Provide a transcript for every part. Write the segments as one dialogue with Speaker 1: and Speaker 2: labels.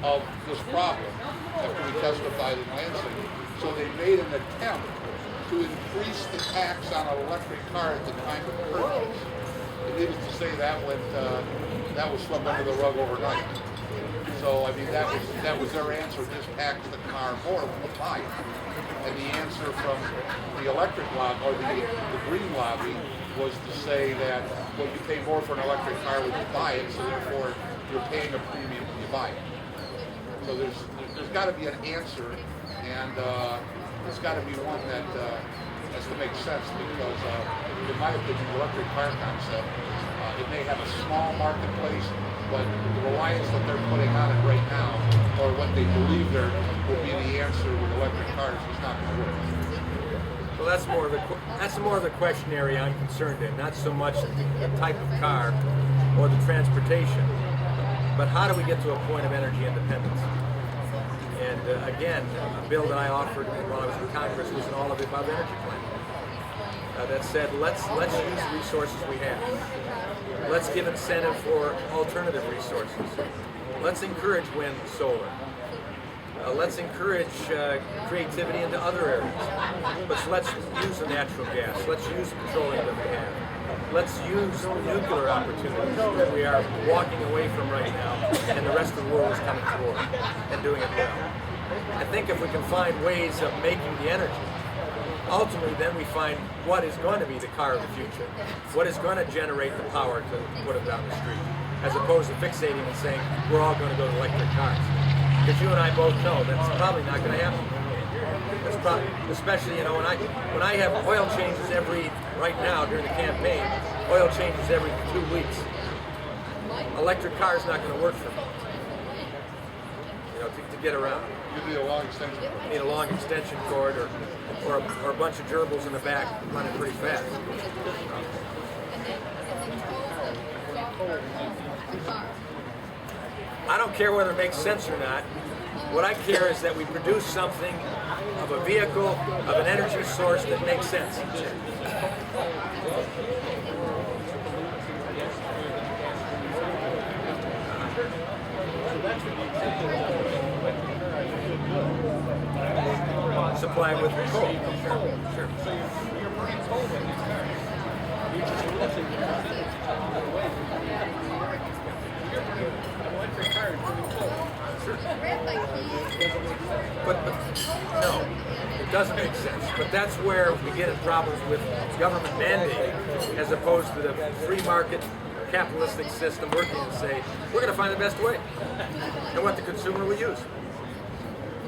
Speaker 1: of this problem after we testified in Lansing. So they made an attempt to increase the tax on an electric car at the time of purchase. And needless to say, that was swept under the rug overnight. So I mean, that was their answer: just tax the car more when you buy it. And the answer from the electric lobby or the green lobby was to say that, well, you pay more for an electric car when you buy it, so therefore you're paying a premium when you buy it. So there's got to be an answer, and it's got to be one that has to make sense, because in my opinion, the electric car concept, it may have a small marketplace, but the reliance that they're putting on it right now, or what they believe there will be the answer with electric cars, is not going to work.
Speaker 2: Well, that's more of the question area I'm concerned in, not so much the type of car or the transportation, but how do we get to a point of energy independence? And again, a bill that I offered while I was in Congress was an all-of-the-above energy plan that said, let's use the resources we have. Let's give incentive for alternative resources. Let's encourage wind, solar. Let's encourage creativity into other areas. But let's use the natural gas. Let's use the petroleum that we have. Let's use the nuclear opportunities that we are walking away from right now, and the rest of the world is coming toward and doing it well. I think if we can find ways of making the energy, ultimately then we find what is going to be the car of the future, what is going to generate the power to put it down the street, as opposed to fixating and saying we're all going to go to electric cars. Because you and I both know that's probably not going to happen. That's probably, especially when I have oil changes right now during the campaign, oil changes every 2 weeks. Electric car is not going to work for me. To get around.
Speaker 1: You need a long extension cord.
Speaker 2: You need a long extension cord or a bunch of gerbils in the back running pretty fast. I don't care whether it makes sense or not. What I care is that we produce something of a vehicle, of an energy source that makes sense. Supply with coal. Sure.
Speaker 3: So you're burning coal in the car. You're just lifting the car. You're burning an electric car and burning coal.
Speaker 2: Sure. But no, it doesn't make sense. But that's where we get in problems with government mandating, as opposed to the free market capitalistic system working and say, we're going to find the best way and what the consumer will use.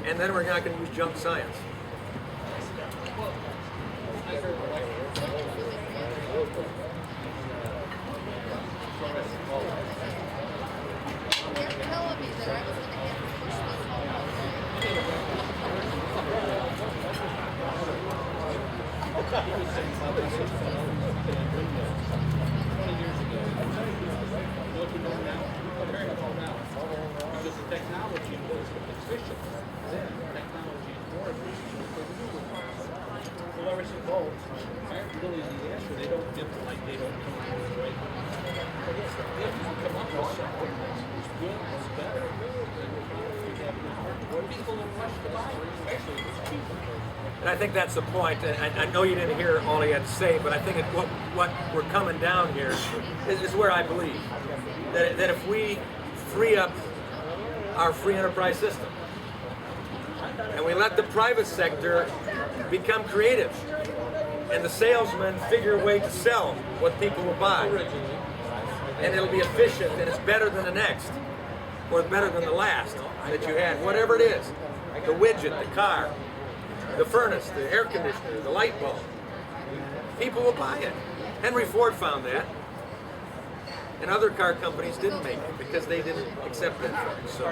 Speaker 2: And then we're not going to use junk science.
Speaker 3: Because the technology was efficient. Technology is more efficient. Well, ever since bulbs aren't really the answer. They don't get they don't come out with the right. But if you come up with something that's good, that's better, what people will rush to buy, especially if it's cheaper.
Speaker 2: And I think that's the point. I know you didn't hear all he had to say, but I think what we're coming down here is where I believe that if we free up our free enterprise system and we let the private sector become creative and the salesmen figure a way to sell what people will buy, and it'll be efficient and it's better than the next or better than the last that you had, whatever it is, the widget, the car, the furnace, the air conditioner, the light bulb, people will buy it. Henry Ford found that, and other car companies didn't make it because they didn't accept that. So